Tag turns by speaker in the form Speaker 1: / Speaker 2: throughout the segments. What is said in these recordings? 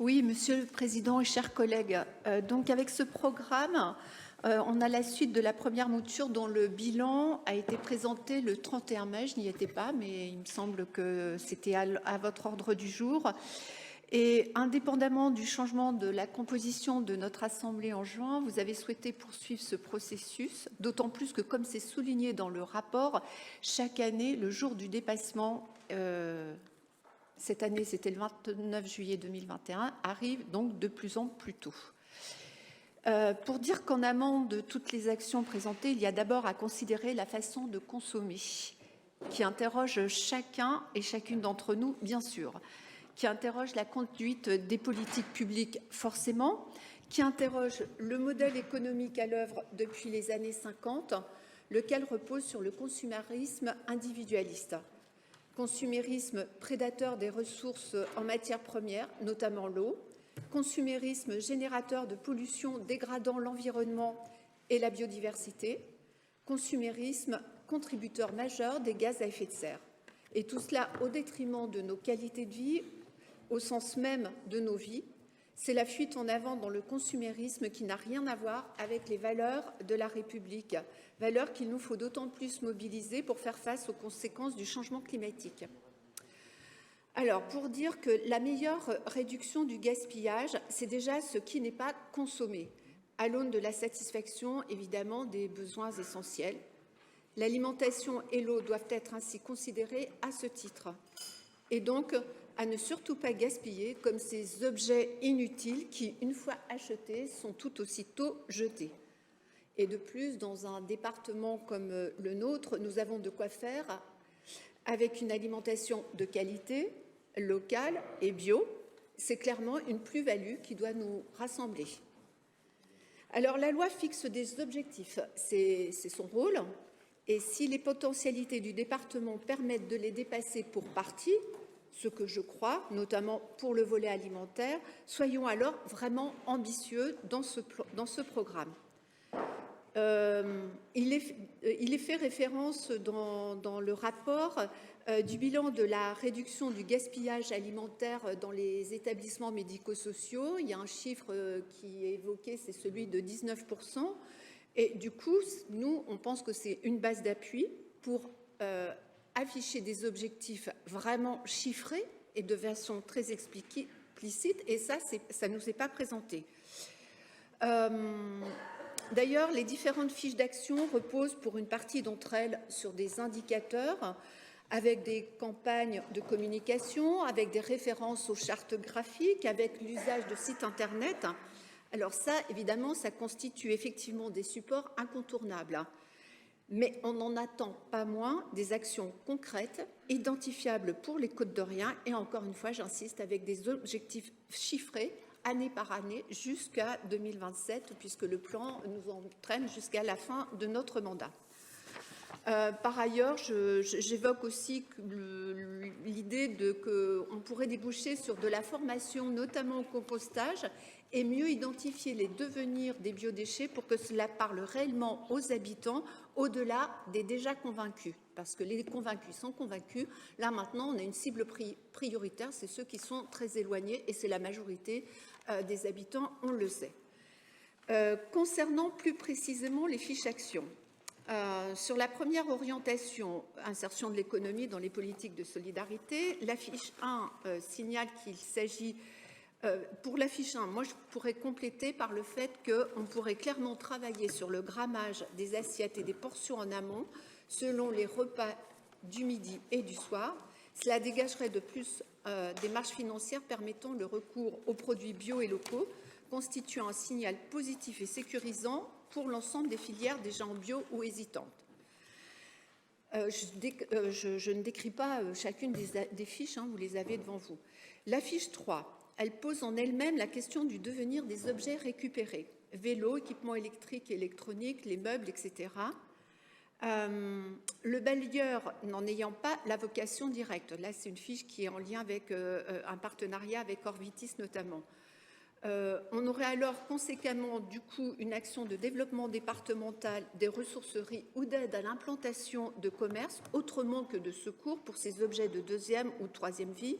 Speaker 1: Oui, Monsieur le Président et chers collègues, donc avec ce programme, on a la suite de la première mouture dont le bilan a été présenté le 31 mai. Je n'y étais pas, mais il me semble que c'était à votre ordre du jour. Et indépendamment du changement de la composition de notre Assemblée en juin, vous avez souhaité poursuivre ce processus, d'autant plus que, comme c'est souligné dans le rapport, chaque année, le jour du dépassement, cette année c'était le 29 juillet 2021, arrive donc de plus en plus tôt. Pour dire qu'en amont de toutes les actions présentées, il y a d'abord à considérer la façon de consommer, qui interroge chacun et chacune d'entre nous, bien sûr, qui interroge la conduite des politiques publiques, forcément, qui interroge le modèle économique à l'œuvre depuis les années 50, lequel repose sur le consumérisme individualiste. Consumérisme prédateur des ressources en matière première, notamment l'eau, consumérisme générateur de pollution dégradant l'environnement et la biodiversité, consumérisme contributeur majeur des gaz à effet de serre. Et tout cela au détriment de nos qualités de vie, au sens même de nos vies. C'est la fuite en avant dans le consumérisme qui n'a rien à voir avec les valeurs de la République, valeurs qu'il nous faut d'autant plus mobiliser pour faire face aux conséquences du changement climatique. Alors, pour dire que la meilleure réduction du gaspillage, c'est déjà ce qui n'est pas consommé, à l'aune de la satisfaction, évidemment, des besoins essentiels. L'alimentation et l'eau doivent être ainsi considérées à ce titre. Et donc, à ne surtout pas gaspiller comme ces objets inutiles qui, une fois achetés, sont tout aussitôt jetés. Et de plus, dans un département comme le nôtre, nous avons de quoi faire avec une alimentation de qualité, locale et bio. C'est clairement une plus-value qui doit nous rassembler. Alors, la loi fixe des objectifs, c'est son rôle. Et si les potentialités du département permettent de les dépasser pour partie, ce que je crois, notamment pour le volet alimentaire, soyons alors vraiment ambitieux dans ce programme. Il est fait référence dans le rapport du bilan de la réduction du gaspillage alimentaire dans les établissements médico-sociaux. Il y a un chiffre qui est évoqué, c'est celui de 19%. Et du coup, nous, on pense que c'est une base d'appui pour afficher des objectifs vraiment chiffrés et de façon très explicite, et ça ne nous est pas présenté. D'ailleurs, les différentes fiches d'action reposent pour une partie d'entre elles sur des indicateurs avec des campagnes de communication, avec des références aux chartes graphiques, avec l'usage de sites Internet. Alors ça, évidemment, ça constitue effectivement des supports incontournables. Mais on n'en attend pas moins des actions concrètes, identifiables pour les Côtes-d'Oriens, et encore une fois, j'insiste, avec des objectifs chiffrés, année par année, jusqu'à 2027, puisque le plan nous entraîne jusqu'à la fin de notre mandat. Par ailleurs, j'évoque aussi l'idée qu'on pourrait déboucher sur de la formation, notamment au compostage, et mieux identifier les devenirs des biodéchets pour que cela parle réellement aux habitants, au-delà des déjà convaincus. Parce que les convaincus sont convaincus. Là, maintenant, on a une cible prioritaire, c'est ceux qui sont très éloignés, et c'est la majorité des habitants, on le sait. Concernant plus précisément les fiches actions, sur la première orientation, insertion de l'économie dans les politiques de solidarité, la fiche 1 signale qu'il s'agit, pour la fiche 1, moi je pourrais compléter par le fait qu'on pourrait clairement travailler sur le grammage des assiettes et des portions en amont selon les repas du midi et du soir. Cela dégagerait de plus des marges financières permettant le recours aux produits bio et locaux, constituant un signal positif et sécurisant pour l'ensemble des filières déjà en bio ou hésitantes. Je ne décris pas chacune des fiches, vous les avez devant vous. La fiche 3, elle pose en elle-même la question du devenir des objets récupérés, vélos, équipements électriques et électroniques, les meubles, etc. Le balayeur n'en ayant pas la vocation directe, là c'est une fiche qui est en lien avec un partenariat avec Orvitis notamment. On aurait alors conséquemment du coup une action de développement départemental des ressourceries ou d'aide à l'implantation de commerce autrement que de secours pour ces objets de deuxième ou troisième vie,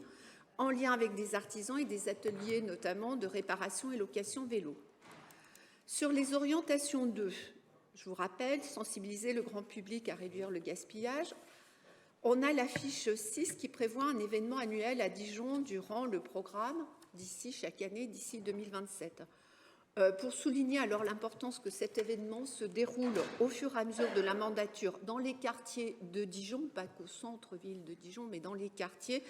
Speaker 1: en lien avec des artisans et des ateliers notamment de réparation et location vélo. Sur les orientations 2, je vous rappelle, sensibiliser le grand public à réduire le gaspillage. On a la fiche 6 qui prévoit un événement annuel à Dijon durant le programme d'ici chaque année, d'ici 2027. Pour souligner alors l'importance que cet événement se déroule au fur et à mesure de la mandature dans les quartiers de Dijon, pas qu'au centre-ville de Dijon, mais dans les quartiers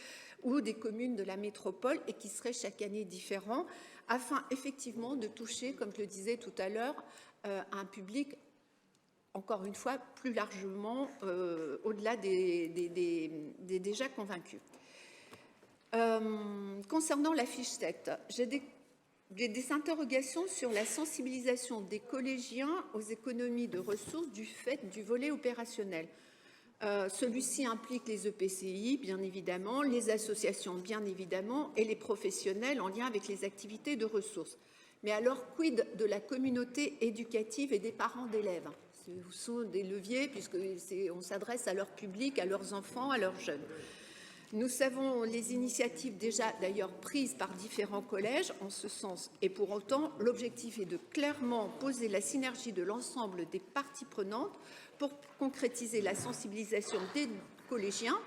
Speaker 1: ou des communes de la métropole et qui seraient chaque année différents, afin effectivement de toucher, comme je le disais tout à l'heure, un public, encore une fois, plus largement au-delà des déjà convaincus. Concernant la fiche 7, j'ai des interrogations sur la sensibilisation des collégiens aux économies de ressources du fait du volet opérationnel. Celui-ci implique les EPCI, bien évidemment, les associations, bien évidemment, et les professionnels en lien avec les activités de ressources. Mais alors, quid de la communauté éducative et des parents d'élèves? Ce sont des leviers, puisqu'on s'adresse à leur public, à leurs enfants, à leurs jeunes. Nous savons les initiatives déjà d'ailleurs prises par différents collèges en ce sens. Et pour autant, l'objectif est de clairement poser la synergie de l'ensemble des parties prenantes pour concrétiser la sensibilisation des collégiens,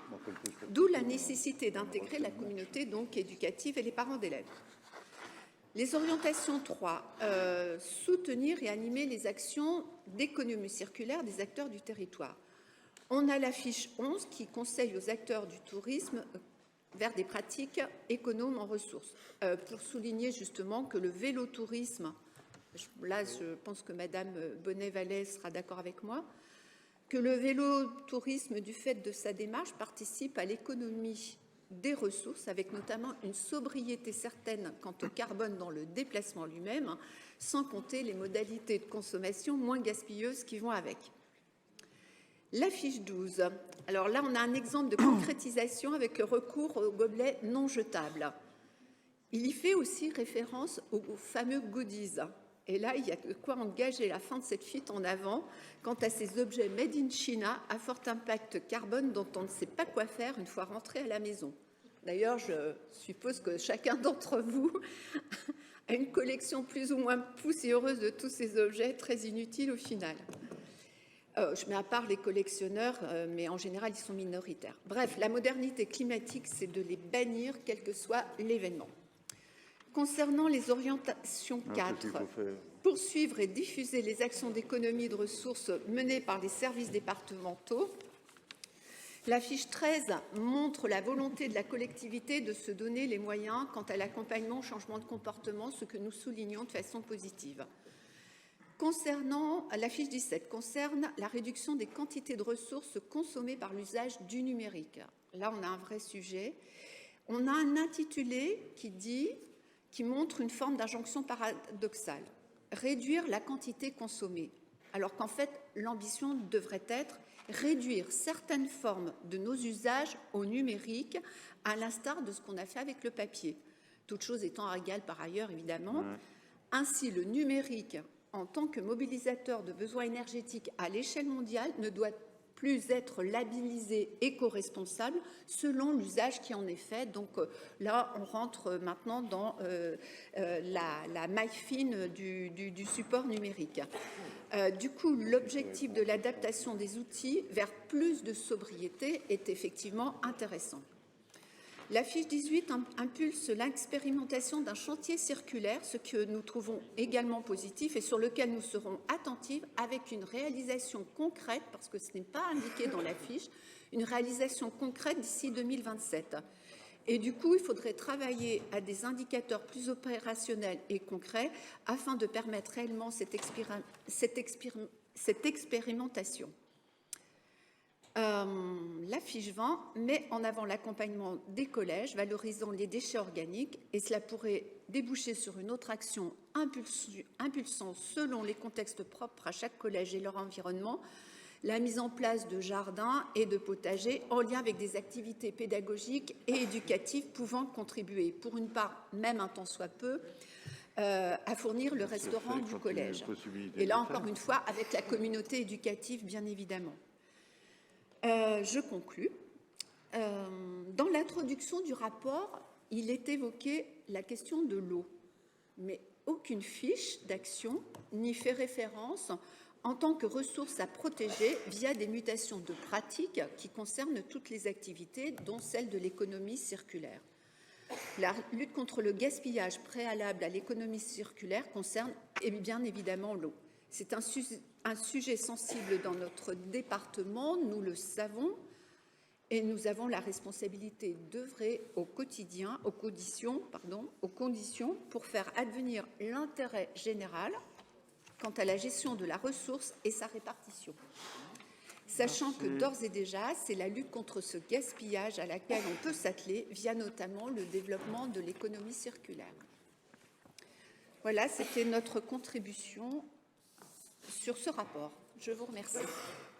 Speaker 1: d'où la nécessité d'intégrer la communauté donc éducative et les parents d'élèves. Les orientations 3, soutenir et animer les actions d'économie circulaire des acteurs du territoire. On a la fiche 11 qui conseille aux acteurs du tourisme vers des pratiques économes en ressources. Pour souligner justement que le vélotourisme, là je pense que Madame Bonnet-Vallet sera d'accord avec moi, que le vélotourisme du fait de sa démarche participe à l'économie des ressources avec notamment une sobriété certaine quant au carbone dans le déplacement lui-même, sans compter les modalités de consommation moins gaspilleuses qui vont avec. La fiche 12. Alors là, on a un exemple de concrétisation avec le recours aux gobelets non jetables. Il y fait aussi référence aux fameux goodies. Et là, il y a de quoi engager la fin de cette fuite en avant quant à ces objets made in China à fort impact carbone dont on ne sait pas quoi faire une fois rentré à la maison. D'ailleurs, je suppose que chacun d'entre vous a une collection plus ou moins poussiéreuse de tous ces objets très inutiles au final. Je mets à part les collectionneurs, mais en général, ils sont minoritaires. Bref, la modernité climatique, c'est de les bannir, quel que soit l'événement. Concernant les orientations 4, poursuivre et diffuser les actions d'économie de ressources menées par les services départementaux, la fiche 13 montre la volonté de la collectivité de se donner les moyens quant à l'accompagnement au changement de comportement, ce que nous soulignons de façon positive. Concernant la fiche 17, concerne la réduction des quantités de ressources consommées par l'usage du numérique. Là, on a un vrai sujet. On a un intitulé qui montre une forme d'injonction paradoxale. Réduire la quantité consommée. Alors qu'en fait, l'ambition devrait être réduire certaines formes de nos usages au numérique, à l'instar de ce qu'on a fait avec le papier. Toutes choses étant égales par ailleurs, évidemment. Ainsi, le numérique, en tant que mobilisateur de besoins énergétiques à l'échelle mondiale, ne doit plus être labellisé éco-responsable selon l'usage qui en est fait. Donc là, on rentre maintenant dans la maille fine du support numérique. Du coup, l'objectif de l'adaptation des outils vers plus de sobriété est effectivement intéressant. La fiche 18 impulse l'expérimentation d'un chantier circulaire, ce que nous trouvons également positif et sur lequel nous serons attentifs avec une réalisation concrète, parce que ce n'est pas indiqué dans la fiche, une réalisation concrète d'ici 2027. Et du coup, il faudrait travailler à des indicateurs plus opérationnels et concrets afin de permettre réellement cette expérimentation. La fiche 20 met en avant l'accompagnement des collèges valorisant les déchets organiques et cela pourrait déboucher sur une autre action impulsant selon les contextes propres à chaque collège et leur environnement la mise en place de jardins et de potagers en lien avec des activités pédagogiques et éducatives pouvant contribuer, pour une part, même un tant soit peu, à fournir le restaurant du collège. Et là, encore une fois, avec la communauté éducative, bien évidemment. Je conclus. Dans l'introduction du rapport, il est évoqué la question de l'eau, mais aucune fiche d'action n'y fait référence en tant que ressource à protéger via des mutations de pratiques qui concernent toutes les activités, dont celle de l'économie circulaire. La lutte contre le gaspillage préalable à l'économie circulaire concerne bien évidemment l'eau. C'est un sujet sensible dans notre département, nous le savons, et nous avons la responsabilité d'œuvrer au quotidien, aux conditions pour faire advenir l'intérêt général quant à la gestion de la ressource et sa répartition. Sachant que d'ores et déjà, c'est la lutte contre ce gaspillage à laquelle on peut s'atteler via notamment le développement de l'économie circulaire. Voilà, c'était notre contribution sur ce rapport. Je vous remercie.